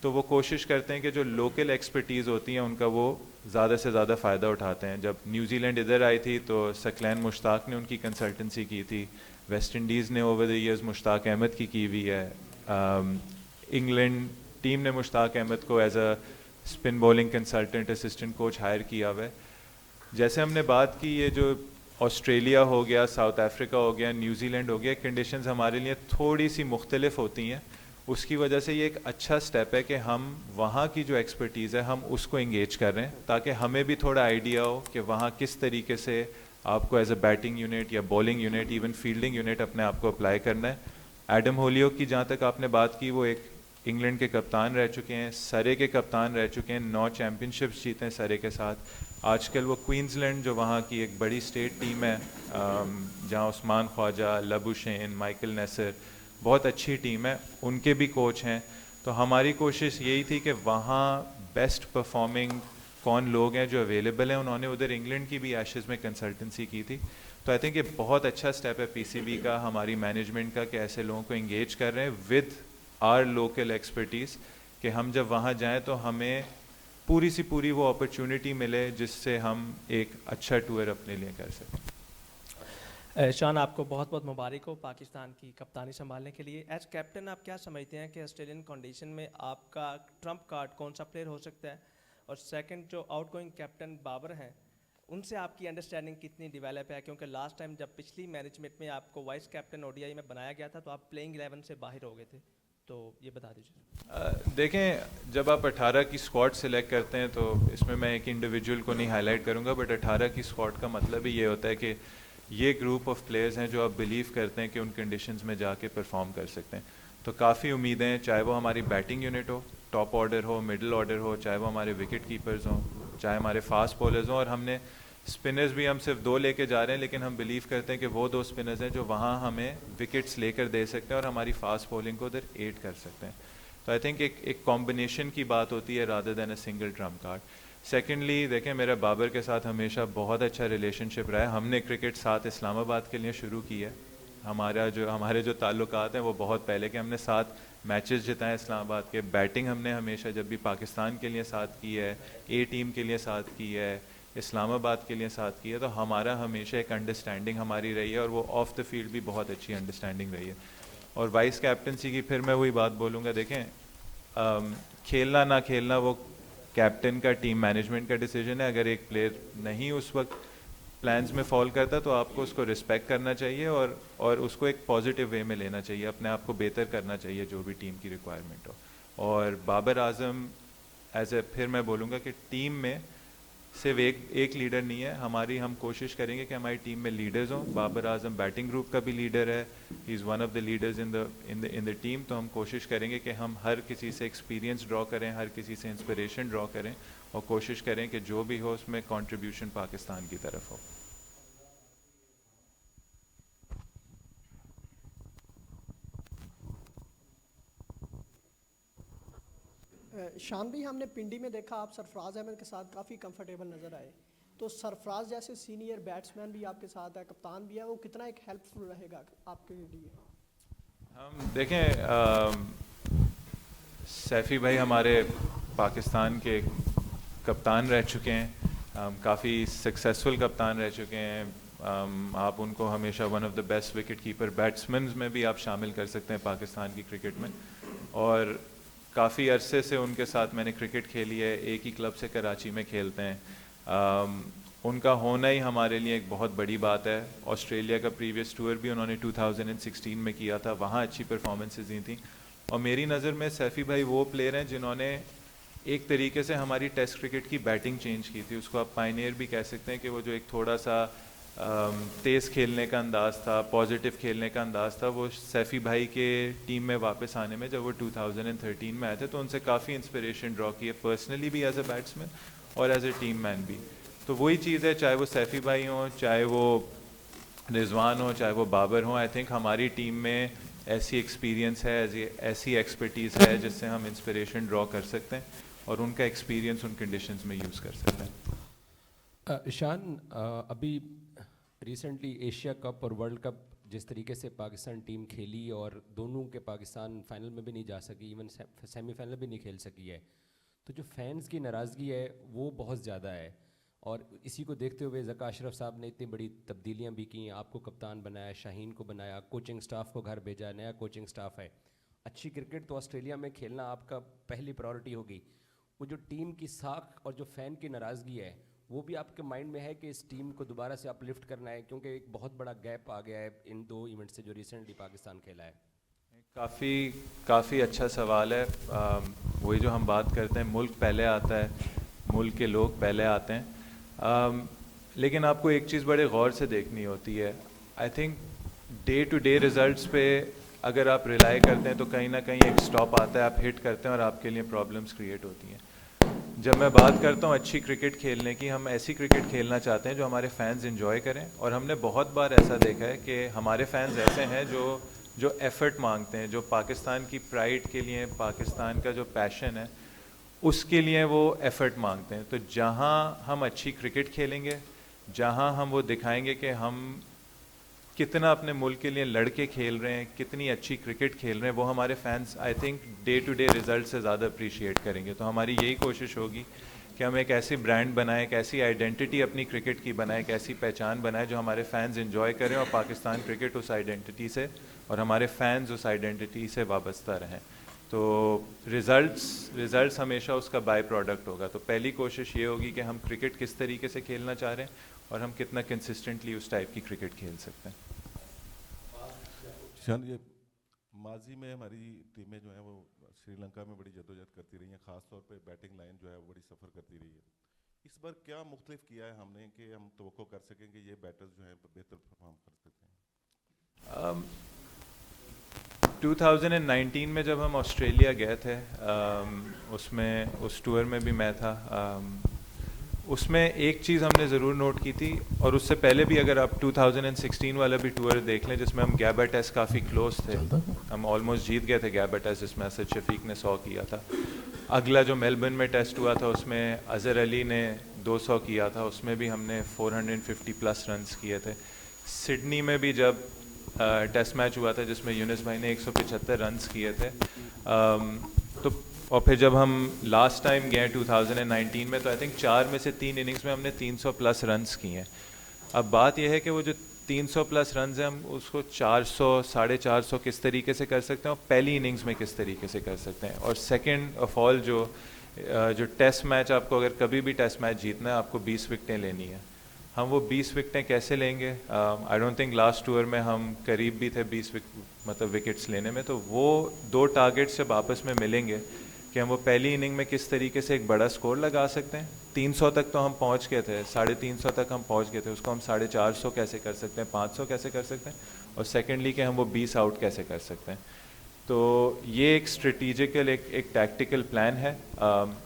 تو وہ کوشش کرتے ہیں کہ جو لوکل ایکسپرٹیز ہوتی ہیں ان کا وہ زیادہ سے زیادہ فائدہ اٹھاتے ہیں. جب نیوزی لینڈ ادھر آئی تھی تو سکلین مشتاق نے ان کی کنسلٹنسی کی تھی، ویسٹ انڈیز نے over the years Mushtaq Ahmed کی ہوئی ہے، انگلینڈ ٹیم نے مشتاق احمد کو as a spin bowling consultant assistant coach hire کیا ہوا ہے. جیسے ہم نے بات کی، یہ جو آسٹریلیا ہو گیا، ساؤتھ افریقہ ہو گیا، نیوزی لینڈ ہو گیا، کنڈیشنز ہمارے لیے تھوڑی سی مختلف ہوتی ہیں. اس کی وجہ سے یہ ایک اچھا سٹیپ ہے کہ ہم وہاں کی جو ایکسپرٹیز ہے ہم اس کو انگیج کر رہے ہیں تاکہ ہمیں بھی تھوڑا آئیڈیا ہو کہ وہاں کس طریقے سے آپ کو ایز اے بیٹنگ یونٹ یا bowling unit, even fielding unit اپنے آپ کو اپلائی کرنا ہے. ایڈم ہولوک کی جہاں تک آپ نے بات کی، وہ ایک انگلینڈ کے کپتان رہ چکے ہیں، سرے کے کپتان رہ چکے ہیں، 9 چیمپئن شپس جیتے ہیں سرے کے ساتھ. آج کل وہ کوئنز لینڈ جو وہاں کی ایک بڑی اسٹیٹ ٹیم ہے، جہاں عثمان خواجہ، لبوشین، مائیکل نیسر، بہت اچھی ٹیم ہے، ان کے بھی کوچ ہیں. تو ہماری کوشش یہی تھی کہ وہاں بیسٹ پرفارمنگ کون لوگ ہیں جو اویلیبل ہیں. انہوں نے ادھر انگلینڈ کی بھی ایشز میں کنسلٹنسی کی تھی. تو آئی تھنک یہ بہت اچھا سٹیپ ہے پی سی بی کا، ہماری مینجمنٹ کا، کہ ایسے لوگوں کو انگیج کر رہے ہیں ود آر لوکل ایکسپرٹیز، کہ ہم جب وہاں جائیں تو ہمیں پوری وہ اپرچونٹی ملے جس سے ہم ایک اچھا ٹور اپنے لیے کر سکیں. شان، آپ کو بہت بہت مبارک ہو پاکستان کی کپتانی سنبھالنے کے لیے. ایز کیپٹن آپ کیا سمجھتے ہیں کہ آسٹریلین کنڈیشن میں آپ کا ٹرمپ کارڈ کون سا پلیئر ہو سکتا ہے؟ اور سیکنڈ، جو آؤٹ گوئنگ کیپٹن بابر ہیں، ان سے آپ کی انڈرسٹینڈنگ کتنی ڈیولپ ہے؟ کیونکہ لاسٹ ٹائم جب پچھلی مینجمنٹ میں آپ کو vice captain O D I میں بنایا گیا تھا تو آپ پلینگ 11 سے باہر ہو گئے تھے، تو یہ بتا دیجیے. دیکھیں، جب آپ 18 کی اسکواڈ سلیکٹ کرتے ہیں تو اس میں ایک انڈیویجول کو نہیں ہائی لائٹ کروں گا، بٹ 18 کی اسکواڈ کا مطلب ہی یہ ہوتا ہے کہ یہ گروپ آف پلیئرز ہیں جو آپ بلیو کرتے ہیں کہ ان کنڈیشنز میں جا کے پرفارم کر سکتے ہیں. تو کافی امیدیں ہیں، چاہے وہ ہماری بیٹنگ یونٹ ہو، ٹاپ آرڈر ہو، مڈل آرڈر ہو، چاہے وہ ہمارے وکٹ کیپرز ہوں، چاہے ہمارے فاسٹ بولرز ہوں. اور ہم نے اسپنرز بھی ہم صرف 2 لے کے جا رہے ہیں، لیکن ہم بلیو کرتے ہیں کہ وہ 2 اسپنرز ہیں جو وہاں ہمیں وکٹس لے کر دے سکتے ہیں اور ہماری فاسٹ بولنگ کو ادھر ایڈ کر سکتے ہیں. تو آئی تھنک ایک کمبینیشن کی بات ہوتی ہے rather than a single Trump card. Secondly دیکھیں، میرا بابر کے ساتھ ہمیشہ بہت اچھا ریلیشن شپ رہا ہے. ہم نے کرکٹ ساتھ اسلام آباد کے لیے شروع کی ہے. ہمارے جو تعلقات ہیں وہ بہت پہلے کے، ہم نے ساتھ میچز جتائے اسلام آباد کے. بیٹنگ ہم نے ہمیشہ جب بھی پاکستان کے لیے ساتھ کی ہے، اے ٹیم کے لیے ساتھ کی ہے، اسلام آباد کے لیے ساتھ کی ہے. تو ہمارا ہمیشہ ایک انڈرسٹینڈنگ ہماری رہی ہے اور وہ آف دا فیلڈ بھی بہت اچھی انڈرسٹینڈنگ رہی ہے. اور وائس کیپٹنسی کی پھر میں وہی بات بولوں گا، دیکھیں کھیلنا نہ کھیلنا وہ کیپٹن کا، ٹیم مینجمنٹ کا ڈیسیجن ہے. اگر ایک پلیئر نہیں اس وقت پلانز میں فال کرتا تو آپ کو اس کو رسپیکٹ کرنا چاہیے اور اس کو ایک پازیٹیو وے میں لینا چاہیے، اپنے آپ کو بہتر کرنا چاہیے جو بھی ٹیم کی ریکوائرمنٹ ہو. اور بابر اعظم پھر میں بولوں گا کہ ٹیم میں صرف ایک لیڈر نہیں ہے ہم کوشش کریں گے کہ ہماری ٹیم میں لیڈرز ہوں. بابر اعظم بیٹنگ گروپ کا بھی لیڈر ہے، he is one of the leaders in the team. تو ہم کوشش کریں گے کہ ہم ہر کسی سے ایکسپیرینس ڈرا کریں، ہر کسی سے انسپریشن ڈرا کریں اور کوشش کریں کہ جو بھی ہو اس میں کنٹریبیوشن پاکستان کی طرف ہو. شان بھی ہم نے پنڈی میں دیکھا آپ سرفراز احمد کے ساتھ کافی کمفرٹیبل نظر آئے، تو سرفراز جیسے سینئر بیٹسمین بھی آپ کے ساتھ ہے، کپتان بھی ہے، وہ کتنا ایک ہیلپ فل رہے گا آپ کے لیے؟ ہم دیکھیں، سیفی بھائی ہمارے پاکستان کے کپتان رہ چکے ہیں. کافی سکسیزفل کپتان رہ چکے ہیں. آپ ان کو ہمیشہ one of the best wicket keeper batsmen میں بھی آپ شامل کر سکتے ہیں پاکستان کی کرکٹ میں, اور کافی عرصے سے ان کے ساتھ میں نے کرکٹ کھیلی ہے, ایک ہی کلب سے کراچی میں کھیلتے ہیں. ان کا ہونا ہی ہمارے لیے ایک بہت بڑی بات ہے. آسٹریلیا کا پریویس ٹور بھی انہوں نے 2016 میں کیا تھا, وہاں اچھی پرفارمنسز دی تھیں. اور میری نظر میں سیفی بھائی وہ پلیئر ہیں جنہوں نے ایک طریقے سے ہماری ٹیسٹ کرکٹ کی بیٹنگ چینج کی تھی. اس کو آپ پائنیئر بھی کہہ سکتے ہیں کہ وہ جو ایک تھوڑا سا تیز کھیلنے کا انداز تھا, پازیٹیو کھیلنے کا انداز تھا, وہ سیفی بھائی کے ٹیم میں واپس آنے میں جب وہ 2013 میں آئے تھے تو ان سے کافی انسپریشن ڈرا کی ہے, پرسنلی بھی ایز اے بیٹسمین اور ایز اے ٹیم مین بھی. تو وہی چیز ہے, چاہے وہ سیفی بھائی ہوں, چاہے وہ رضوان ہوں, چاہے وہ بابر ہوں, آئی تھنک ہماری ٹیم میں ایسی ایکسپیرینس ہے, ایسی ایکسپرٹیز ہے جس سے ہم انسپریشن ڈرا کر سکتے ہیں اور ان کا ایکسپیرینس ان کنڈیشنز میں یوز کر سکتے ہیں. شان, ابھی ریسنٹلی ایشیا کپ اور ورلڈ کپ جس طریقے سے پاکستان ٹیم کھیلی اور دونوں کے پاکستان فائنل میں بھی نہیں جا سکی, ایون سیمی فائنل بھی نہیں کھیل سکی ہے, تو جو فینس کی ناراضگی ہے وہ بہت زیادہ ہے. اور اسی کو دیکھتے ہوئے ذکا اشرف صاحب نے اتنی بڑی تبدیلیاں بھی کی, آپ کو کپتان بنایا, شاہین کو بنایا, کوچنگ سٹاف کو گھر بھیجا, نیا کوچنگ سٹاف ہے. اچھی کرکٹ تو آسٹریلیا میں کھیلنا آپ کا پہلی پرائورٹی ہوگی. وہ جو ٹیم کی ساکھ اور جو فین کی ناراضگی ہے وہ بھی آپ کے مائنڈ میں ہے کہ اس ٹیم کو دوبارہ سے اپ لفٹ کرنا ہے, کیونکہ ایک بہت بڑا گیپ آ گیا ہے ان دو ایونٹ سے جو ریسنٹلی پاکستان کھیلا ہے. کافی اچھا سوال ہے. وہی جو ہم بات کرتے ہیں, ملک پہلے آتا ہے, ملک کے لوگ پہلے آتے ہیں. لیکن آپ کو ایک چیز بڑے غور سے دیکھنی ہوتی ہے. I think day to day results پہ اگر آپ ریلائی کرتے ہیں تو کہیں نہ کہیں ایک سٹاپ آتا ہے, آپ ہٹ کرتے ہیں اور آپ کے لیے پرابلمس کریٹ ہوتی ہیں. جب میں بات کرتا ہوں اچھی کرکٹ کھیلنے کی, ہم ایسی کرکٹ کھیلنا چاہتے ہیں جو ہمارے فینز انجوائے کریں, اور ہم نے بہت بار ایسا دیکھا ہے کہ ہمارے فینز ایسے ہیں جو ایفرٹ مانگتے ہیں, جو پاکستان کی پرائڈ کے لیے, پاکستان کا جو پیشن ہے اس کے لیے وہ ایفرٹ مانگتے ہیں. تو جہاں ہم اچھی کرکٹ کھیلیں گے, جہاں ہم وہ دکھائیں گے کہ ہم کتنا اپنے ملک کے لیے لڑ کے کھیل رہے ہیں, کتنی اچھی کرکٹ کھیل رہے ہیں, وہ ہمارے fans I think day to day result سے زیادہ اپریشیٹ کریں گے. تو ہماری یہی کوشش ہوگی کہ ہم ایک ایسی برانڈ بنائیں, ایک ایسی آئیڈینٹی اپنی کرکٹ کی بنائیں, ایک ایسی پہچان بنائیں جو ہمارے فینز انجوائے کریں, اور پاکستان کرکٹ اس آئیڈینٹی سے اور ہمارے فینز اس آئیڈینٹی سے وابستہ رہیں. تو ریزلٹس ہمیشہ اس کا بائی پروڈکٹ ہوگا. تو پہلی کوشش یہ ہوگی کہ ہم کرکٹ کس طریقے سے کھیلنا چاہ رہے ہیں اور ہم کتنا کنسسٹنٹلی اس ٹائپ کی کرکٹ کھیل سکتے ہیں. شان, یہ ماضی میں ہماری ٹیمیں جو ہیں وہ سری لنکا میں بڑی جدوجہد کرتی رہی ہیں, خاص طور پہ بیٹنگ لائن جو ہے وہ بڑی سفر کرتی رہی ہے. اس بار کیا مختلف کیا ہے ہم نے کہ ہم توقع کر سکیں کہ یہ بیٹرز جو ہیں بہتر پرفارم کر سکتے ہیں؟ 2019 میں جب ہم آسٹریلیا گئے تھے, اس ٹور میں بھی میں تھا, اس میں ایک چیز ہم نے ضرور نوٹ کی تھی, اور اس سے پہلے بھی اگر آپ 2016 والا بھی ٹور دیکھ لیں جس میں ہم گیبا ٹیسٹ کافی کلوز تھے, ہم آلموسٹ جیت گئے تھے گیبا ٹیسٹ جس میں اسد شفیق نے 100 کیا تھا. اگلا جو میلبرن میں ٹیسٹ ہوا تھا اس میں اظہر علی نے 200 کیا تھا, اس میں بھی ہم نے 450 پلس رنز کیے تھے. سڈنی میں بھی جب ٹیسٹ میچ ہوا تھا جس میں یونس بھائی نے 175 رنز کیے تھے, تو اور پھر جب ہم لاسٹ ٹائم گئے 2019 میں تو آئی تھنک 4 میں سے 3 اننگس میں ہم نے 300 پلس رنز کیے ہیں. اب بات یہ ہے کہ وہ جو 300 پلس رنز ہیں ہم اس کو 400 450 کس طریقے سے کر سکتے ہیں, اور پہلی اننگس میں کس طریقے سے کر سکتے ہیں. اور سیکنڈ آف آل جو ٹیسٹ میچ, آپ کو اگر کبھی بھی ٹیسٹ میچ جیتنا ہے آپ کو 20 وکٹیں لینی ہیں. ہم وہ 20 وکٹیں کیسے لیں گے؟ I don't think last tour میں ہم قریب بھی تھے 20 وکٹس لینے میں. تو وہ 2 ٹارگیٹس جب آپس میں ملیں گے کہ ہم وہ پہلی اننگ میں کس طریقے سے ایک بڑا سکور لگا سکتے ہیں. 300 تک تو ہم پہنچ گئے تھے, 350 تک ہم پہنچ گئے تھے, اس کو ہم 450 کیسے کر سکتے ہیں, 500 کیسے کر سکتے ہیں, اور سیکنڈلی کہ ہم وہ 20 آؤٹ کیسے کر سکتے ہیں. تو یہ ایک اسٹریٹیجیکل ایک ٹیکٹیکل پلان ہے,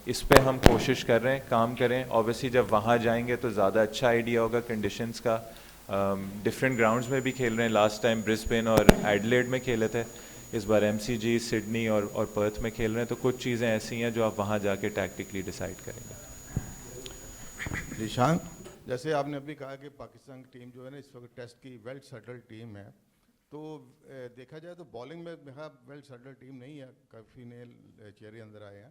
اس پہ ہم کوشش کر رہے ہیں کام کریں. اوبیسلی جب وہاں جائیں گے تو زیادہ اچھا آئیڈیا ہوگا کنڈیشنز کا. ڈفرینٹ گراؤنڈز میں بھی کھیل رہے ہیں, لاسٹ ٹائم برسبین اور ایڈلیڈ میں کھیلے تھے, اس بار ایم سی جی, سڈنی اور پرتھ میں کھیل رہے ہیں. تو کچھ چیزیں ایسی ہیں جو آپ وہاں جا کے ٹیکٹیکلی ڈیسائیڈ کریں گے. ریشان, جیسے آپ نے ابھی کہا کہ پاکستان کی ٹیم جو ہے نا اس وقت ٹیسٹ کی ویل سیٹل ٹیم ہے, تو دیکھا جائے تو بالنگ میں ویل سیٹل ٹیم نہیں ہے, کافی نئے چہرے اندر آئے ہیں.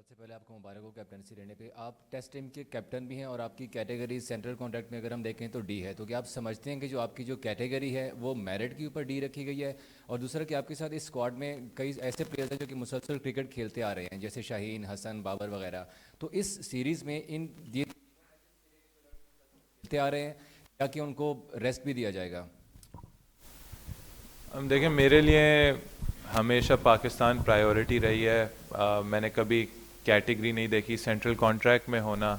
سب سے پہلے آپ کو مبارک ہو کیپٹنسی لینے پہ. آپ ٹیسٹ ٹیم کے کیپٹن بھی ہیں اور آپ کی کیٹیگری سینٹرل کانٹریکٹ میں اگر ہم دیکھیں تو ڈی ہے. تو کیا آپ سمجھتے ہیں کہ جو آپ کی جو کیٹیگری ہے وہ میرٹ کے اوپر ڈی رکھی گئی ہے؟ اور دوسرا کہ آپ کے ساتھ اس اسکواڈ میں کئی ایسے پلیئرز ہیں جو کہ مسلسل کرکٹ کھیلتے آ رہے ہیں جیسے شاہین, حسن, بابر وغیرہ. تو اس سیریز میں ان کھیلتے آ رہے ہیں یا کہ ان کو ریسٹ بھی دیا جائے گا؟ دیکھیں, میرے لیے ہمیشہ پاکستان پرائیورٹی رہی ہے. میں نے کبھی کیٹیگری نہیں دیکھی. سینٹرل کانٹریکٹ میں ہونا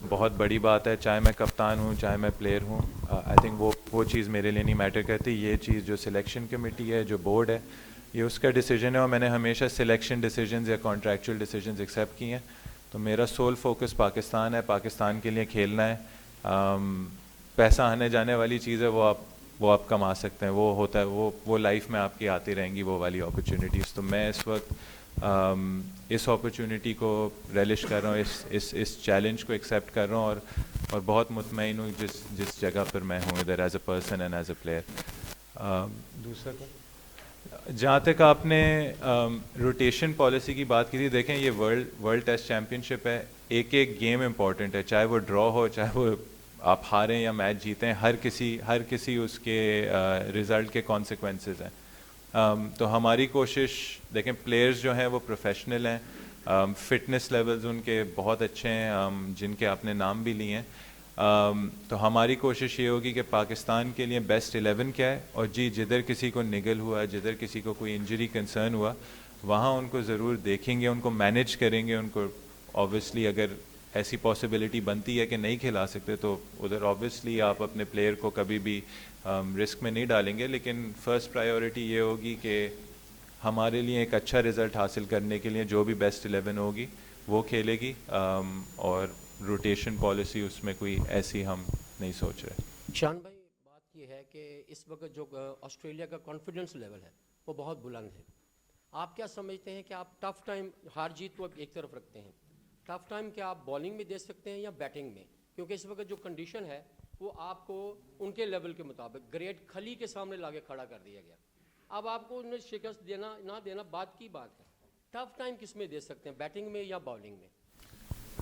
بہت بڑی بات ہے, چاہے میں کپتان ہوں چاہے میں پلیئر ہوں. آئی تھنک وہ چیز میرے لیے نہیں میٹر کرتی. یہ چیز جو سلیکشن کمیٹی ہے, جو بورڈ ہے, یہ اس کا ڈیسیجن ہے, اور میں نے ہمیشہ سلیکشن ڈیسیجنز یا کانٹریکچوئل ڈیسیجنز ایکسیپٹ کیے ہیں. تو میرا سول فوکس پاکستان ہے, پاکستان کے لیے کھیلنا ہے. پیسہ آنے جانے والی چیز ہے, وہ آپ کما سکتے ہیں, وہ ہوتا ہے, وہ لائف میں آپ کی آتی رہیں گی وہ والی اپرچونیٹیز. تو میں اس وقت اس اپرچونیٹی کو ریلش کر رہا ہوں, اس چیلنج کو ایکسیپٹ کر رہا ہوں, اور بہت مطمئن ہوں جس جگہ پر میں ہوں ادھر, as a person and as a player. دوسرا جہاں تک آپ نے روٹیشن پالیسی کی بات کی تھی, دیکھیں یہ ورلڈ ٹیسٹ چیمپئن شپ ہے. ایک گیم امپورٹنٹ ہے, چاہے وہ ڈرا ہو چاہے وہ آپ ہاریں یا میچ جیتیں, ہر کسی اس کے رزلٹ کے کانسیکوینسز ہیں. تو ہماری کوشش, دیکھیں پلیئرز جو ہیں وہ پروفیشنل ہیں, فٹنس لیولز ان کے بہت اچھے ہیں, جن کے آپ نے نام بھی لیے ہیں. تو ہماری کوشش یہ ہوگی کہ پاکستان کے لیے بیسٹ 11 کیا ہے, اور جدھر کسی کو نگل ہوا, جدھر کسی کو کوئی انجری کنسرن ہوا, وہاں ان کو ضرور دیکھیں گے, ان کو مینیج کریں گے. ان کو آبویسلی اگر ایسی پاسبلٹی بنتی ہے کہ نہیں کھلا سکتے تو ادھر آبویسلی آپ اپنے پلیئر کو کبھی بھی رسک میں نہیں ڈالیں گے. لیکن فرسٹ پرائیورٹی یہ ہوگی کہ ہمارے لیے ایک اچھا رزلٹ حاصل کرنے کے لیے جو بھی بیسٹ 11 ہوگی وہ کھیلے گی, اور روٹیشن پالیسی اس میں کوئی ایسی ہم نہیں سوچ رہے. شان بھائی, بات یہ ہے کہ اس وقت جو آسٹریلیا کا کانفیڈنس لیول ہے وہ بہت بلند ہے. آپ کیا سمجھتے ہیں کہ آپ ٹف ٹائم, ہار جیت کو ایک طرف رکھتے ہیں, ٹف ٹائم کیا آپ بالنگ میں دے سکتے ہیں یا بیٹنگ میں؟ کیونکہ اس وقت جو کنڈیشن ہے وہ آپ کو ان کے لیول کے مطابق گریٹ کھلی کے سامنے لا کے کھڑا کر دیا گیا. اب آپ کو انہیں شکست دینا نہ دینا بات کی بات ہے. ٹف ٹائم کس میں دے سکتے ہیں, بیٹنگ میں یا بالنگ میں؟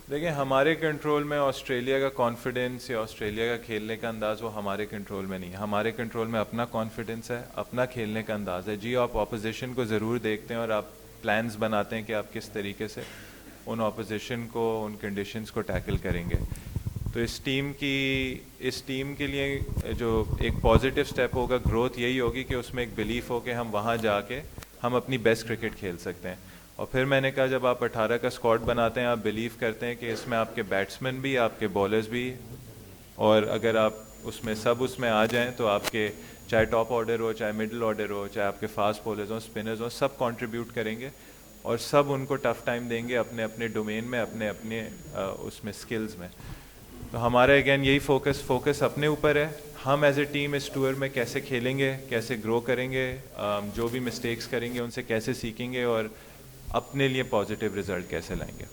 دیکھیں, ہمارے کنٹرول میں آسٹریلیا کا کانفیڈنس یا آسٹریلیا کا کھیلنے کا انداز وہ ہمارے کنٹرول میں نہیں ہے. ہمارے کنٹرول میں اپنا کانفیڈنس ہے, اپنا کھیلنے کا انداز ہے. جی آپ اپوزیشن کو ضرور دیکھتے ہیں اور آپ پلانز بناتے ہیں کہ آپ کس طریقے سے ان اپوزیشن کو, ان کنڈیشنز کو ٹیکل کریں گے. تو اس ٹیم کے لیے جو ایک پازیٹیو سٹیپ ہوگا, گروتھ یہی ہوگی کہ اس میں ایک بلیف ہو کہ ہم وہاں جا کے ہم اپنی بیسٹ کرکٹ کھیل سکتے ہیں. اور پھر میں نے کہا جب آپ 18 کا اسکواڈ بناتے ہیں, آپ بلیو کرتے ہیں کہ اس میں آپ کے بیٹسمین بھی, آپ کے بالرز بھی, اور اگر آپ اس میں آ جائیں تو آپ کے چاہے ٹاپ آرڈر ہو, چاہے مڈل آرڈر ہو, چاہے آپ کے فاسٹ بولرز ہوں, اسپنرز ہوں, سب کنٹریبیوٹ کریں گے اور سب ان کو ٹف ٹائم دیں گے اپنے اپنے ڈومین میں, اپنے اس میں اسکلز میں. تو ہمارا اگین یہی فوکس اپنے اوپر ہے. ہم ایز اے ٹیم اس ٹور میں کیسے کھیلیں گے, کیسے گرو کریں گے, جو بھی مسٹیکس کریں گے ان سے کیسے سیکھیں گے, اور اپنے لیے پازیٹیو رزلٹ کیسے لائیں گے.